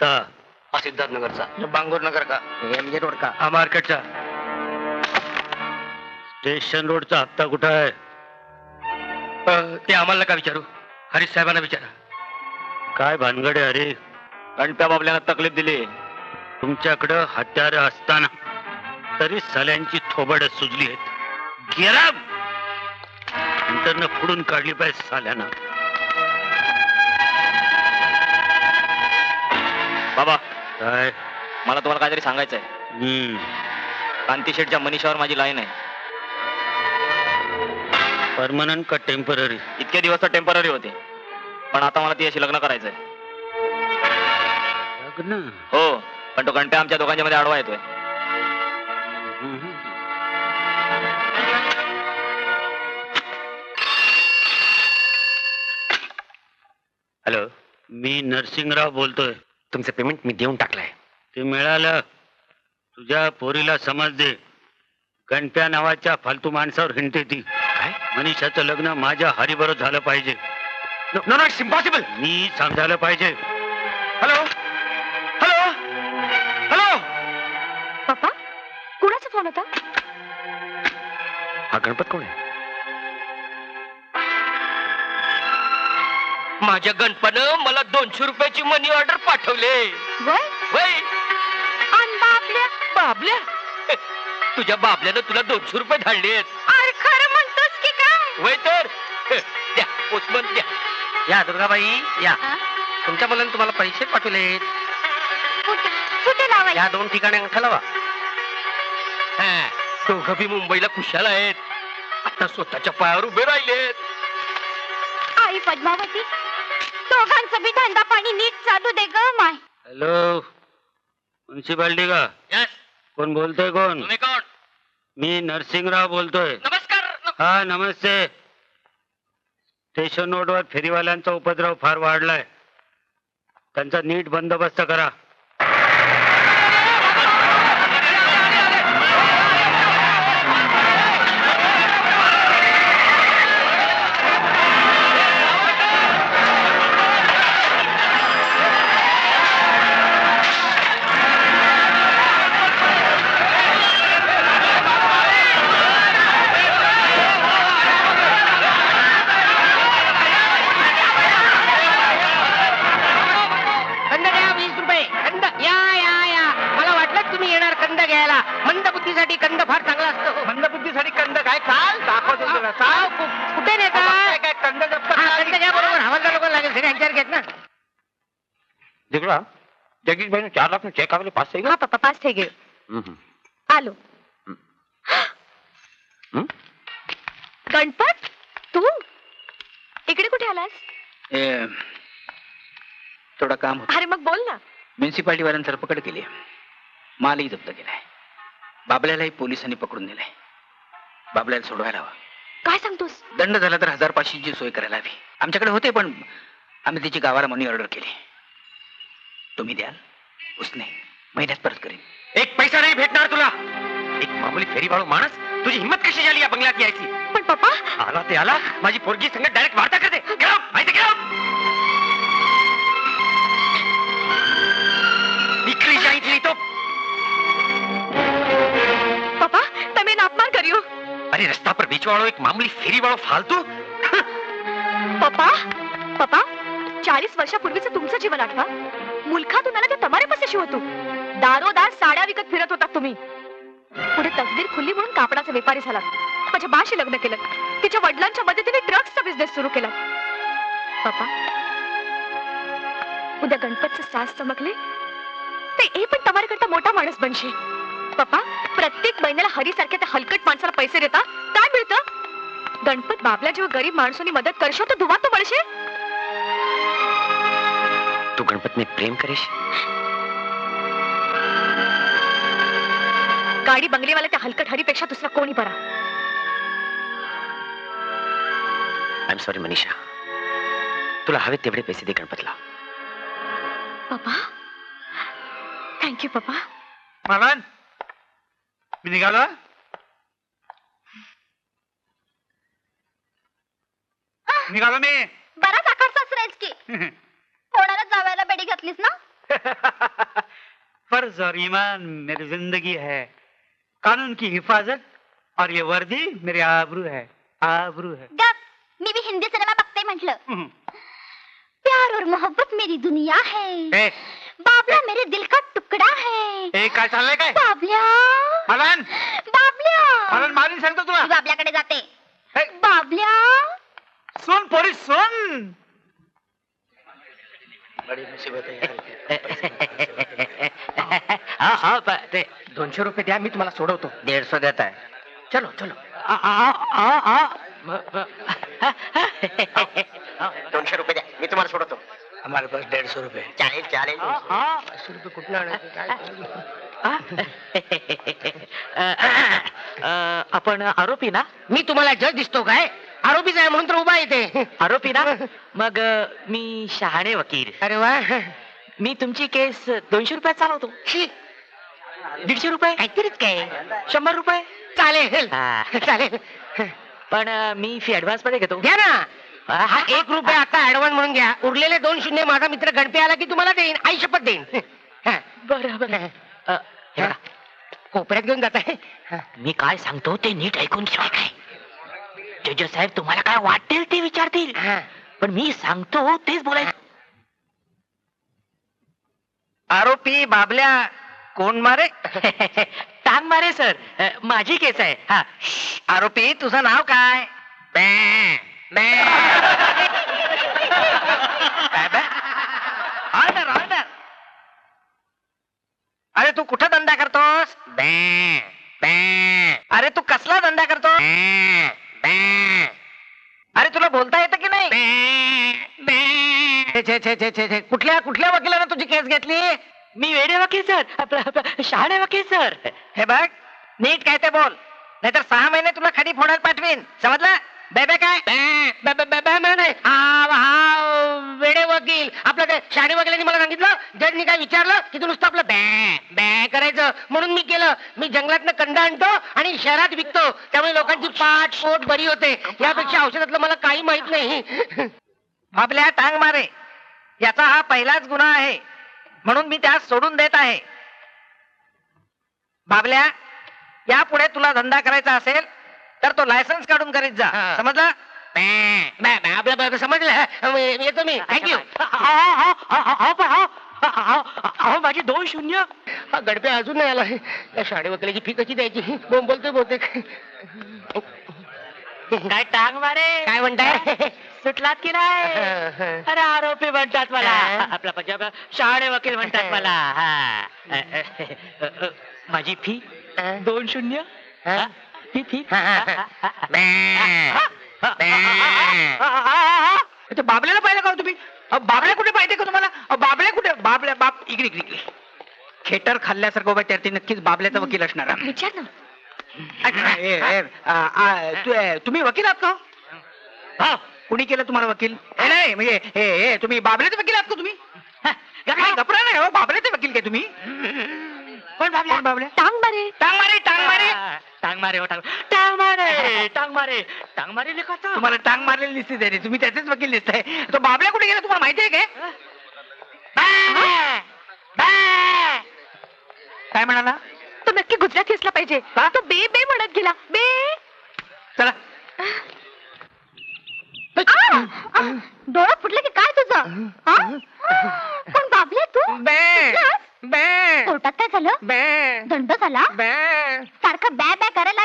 हप्ता हा सिद्धार्थ नगरचा. बांगूर नगर का? MG रोड का? हा मार्केटचा. स्टेशन रोडचा हप्ता कुठं आहे? ते आम्हाला का विचारू, हरीश साहेबांना विचारा. काय भानगड आहे अरे? गणप्या बाबल्यानं तकलीफ दिली. तुमच्याकडं हत्यार असताना तरी साल्यांची थोबड सुजली आहेत. गेला नंतर फोडून काढली पाहिजे साल्यानं. बाबा, काय? मला तुम्हाला काहीतरी सांगायचंय. कांती शेठच्या मनीषावर माझी लाईन आहे. परमनंट का टेम्पररी? इतके दिवस तर टेम्पररी होते, पण आता मला तिच्याशी लग्न करायचंय. लग्न? हो, पण तो गणप्या आमच्या दोघांच्या मध्ये आडवा येतोय. हॅलो, मी नरसिंगराव बोलतोय. तुमचं पेमेंट मी देऊन टाकलंय. ते मिळालं. तुझ्या पोरीला समज दे. गणप्या नावाच्या फालतू माणसावर हिंडते ती. काय? मनीषाचं लग्न माझ्या हरीबरोबर झालं पाहिजे. No no, it's impossible. मी समजायला पाहिजे. Hello hello hello. पप्पा, कुणाचा फोन होता? हा गणपत कोण आहे? माझ्या गणपनं मला 200 रुपयाची मनी ऑर्डर पाठवले. वय वय आणि बापल्या. बाबल्या, तुझ्या बाबल्यानं तुला 200 रुपये धाडलेत. अरे खरं म्हणतोस की काय? वय तर द्या, पोचमन द्या. या दुर्गाबाई या. तुमच्या मुलांनी तुम्हाला पैसे पाठवलेत. कुठे लावाय? या 2 ठिकाणी अंगठा लावा. दोघं बी मुंबईला खुशाल आहेत. आता स्वतःच्या पायावर उभे राहिलेत. आई पद्मावती, दोघांचं बी धंदा पाणी नीट चालू दे ग माय. हॅलो, म्युन्सिपाल्टी का? यस. कोण बोलतोय? कोण? तुम्ही कोण? मी नरसिंगराव बोलतोय. नमस्कार. हा नमस्ते. स्टेशन रोडवर फेरीवाल्यांचा उपद्रव फार वाढलाय. त्यांचा नीट बंदोबस्त करा. मंदबुद्धीसाठी कंद फार चांगला असतो. मंदबुद्धीसाठी कंद काय? चाल कुठे नेता? काय कंद कंद घ्या बरोबर. हवालदार लोक लागेल सगळे यांच्यावर घेत ना. दिगळा जगदीश भाई 4 लाख चेक आले. 5 हा पप्पा, 5 थे आलो. गणपत, तू इकडे कुठे आलास? थोडं काम होतं. अरे मग बोल ना. म्युन्सिपाल्टी वाल्यांनी धरपकड केली. मालही जप्त केलाय. बाबल्यालाही पोलिसांनी पकडून दिलाय. बाबल्याला सोडवायला हवं. काय सांगतोस? दंड झाला तर 1000-500ची सोय करायला हवी. आमच्याकडे होते, पण आम्ही त्याची गावाला मनी ऑर्डर केली. तुम्ही द्याल? उसने महिन्यात परत करेन. एक पैसा नाही भेटणार तुला. एक मामूली फेरीवाळू माणूस, तुझी हिंमत कशी झाली या बंगल्यात यायची? पण पप्पा, आला ते आला. माझी पोरगी संग डायरेक्ट वार्ता करते. माहिती घ्या. निकली जायची तो. पप्पा તમે ના अपमान કર્યો. अरे रस्ता पर बेचवा वालों एक मामूली फेरी वालों फालतू. पप्पा, पप्पा 40 वर्षापूर्वीचं तुमचं जीवन आठवा. मुलखातून आला त्या तमारेपाशी होतो. दारोदार साड्या विकत फिरत होता तुम्ही. पुढे तकदीर खुली म्हणून कापडाचा व्यापारी झाला. माझ्या बाशी लग्न केलं. तिच्या वडिलांच्या मदतीने ड्रग्सचा बिझनेस सुरू केला. पप्पा, उद्या गणपतचं सास चमकले ते ए पण तमारे करता मोठा माणूस बनशील. पप्पा, प्रत्येक महिन्याला हरीसारख्या त्या हलकट माणसाला पैसे देता काय मिळतं? गणपत बाबल्या जेव्हा गरीब माणसांनी मदत करशो तर दुवा तो मिळशील. तू गणपतने प्रेम करेश? गाडी बंगलेवाला त्या हलकट हरीपेक्षा दुसरा कोणी बरा. I am sorry Manisha. तुला हवे तेवढे पैसे दे गणपतला. पप्पा, थँक्यू पप्पा. मालन, मी निघालो. बराच आकार सासरायच की. कोणाला जावायला बेडी घातलीस ना? फर्ज और ईमान मेरी जिंदगी है, कानून की हिफाजत और ये वर्दी मेरी आबरू है, आबरू है. गप, मी भी हिंदी सिनेमा बघते म्हटलं. हम्म. प्यार और मोहब्बत मेरी दुनिया है. ए, बाबला मेरे दिल का टुकड़ा है. ए, काय चाललंय काय? बाबल्या, मलन बाबल्या. मलन मारून सांगतो तुला. मी बाबल्याकडे जाते. ए, बाबल्या. सुन पोरी सुन. ते 200 रुपये द्या, मी तुम्हाला सोडवतो. 150 देत आहे. चलो चलो. 200 रुपये द्या, मी तुम्हाला सोडवतो. हमारे पास 150 रुपये. चालेल चालेल. 500 रुपये कुठून आणायचे काय? आपण आरोपी ना? मी तुम्हाला जज दिसतो काय? आरोपीच आहे म्हणून तर उभा येते. आरोपी ना? मग मी शहाणे वकील. अरे वा. मी तुमची केस 200 रुपयात चालवतो. 150 रुपये? काहीतरीच काय. 100 रुपये? चालेल हा. चालेल. पण मी फी ऍडव्हान्स मध्ये घेतो. घ्या ना. हा 1 रुपया आता ऍडव्हान्स म्हणून घ्या. उरलेले 2 शून्य माझा मित्र गणपती आला की तुम्हाला देईन. आई शपथ देईन. हा. बरं बरं. हे बघा, कोपऱ्यात घेऊन जात आहे. मी काय सांगतो ते नीट ऐकून घ्या. काय जज साहेब तुम्हाला काय वाटेल ते विचारतील, पण मी सांगतो तेच बोलायचं. आरोपी बाबल्या कोण मारे? टांग मारे सर, माझी केस आहे. हा. आरोपी तुझं नाव काय? Order order. अरे तू कुठं धंदा करतोस? अरे तू कसला धंदा करतो? अरे तुला बोलता येतं की नाही? छे, छे, छे, छे, छे. कुठल्या कुठल्या वकिलानं तुझी केस घेतली? मी वेडे वकील सर, आपलं शहाणे वकील सर. हे बघ, नीट काय ते बोल, नाहीतर 6 महिने तुला खडी फोडायला पाठवीन. समजलं? बेबे काय? नाही. हा वेडे वकील. आपलं ते शाणे वकिलांनी मला सांगितलं, जजनी काय विचारलं की तू नुसतं आपलं बॅ करायचं, म्हणून मी केलं. मी जंगलातनं कंद आणतो आणि शहरात विकतो, त्यामुळे लोकांची पाठ पोट बरी होते. यापेक्षा औषधातलं मला काही माहित नाही. आपल्या टांग मारे याचा हा पहिलाच गुन्हा आहे, म्हणून मी त्यास सोडून देत आहे. बाबल्या, यापुढे तुला धंदा करायचा असेल तर तो लायसन्स काढून करीत जा. समजलं? आपलं समजलं. येतो मी. थँक्यू. माझी 2 शून्य. गडपे अजून नाही आला. त्या शाळे वकिलाची फी कशी द्यायची? बोलतोय बहुतेक. काय टांग मारे? काय म्हणताय? सुटलात की नाही? अरे आरोपी म्हणतात मला, आपला पंजाब शहाणे वकील म्हणतात मला. हा. माझी फी 2 शून्य. फी बाबल्याला पाहिलं का तुम्ही? बाबल्या कुठे पाहिजे का तुम्हाला? बाबल्या कुठे? बाबल्या बाप इकडे इकडे इकडे. खेटर खाल्ल्यासारखं उभा त्यात नक्कीच बाबल्याचा वकील असणार. विचार ना. तुम्ही वकील आहात का? हा. कुणी केलं तुम्हाला वकील? नाही म्हणजे तुम्ही बाबल्याचे वकील आहात का तुम्ही? घबरा नाही हो, बाबल्याचे वकील काय तुम्ही? कोण बाबल्या? टांग मारे. टांग मारे टांग मारे. टांग मारे, टांग मारे, टांग मारे, टांग मारे लिखाचा. तुम्हाला टांग मारलेली दिसते तरी तुम्ही त्याचेच वकील दिसताय. तो बाबल्या कुठे गेला तुम्हाला माहिती आहे काय? काय म्हणाला? तो नक्की गुजराती असला पाहिजे. तो बे बे म्हणत गेला. बे. चला. डोळा फुटलं की काय तुझं? हा? पण बाबल्या तू बॅ कोर्टात काय झालं? दंड झाला? सारखं बॅ बॅ करायला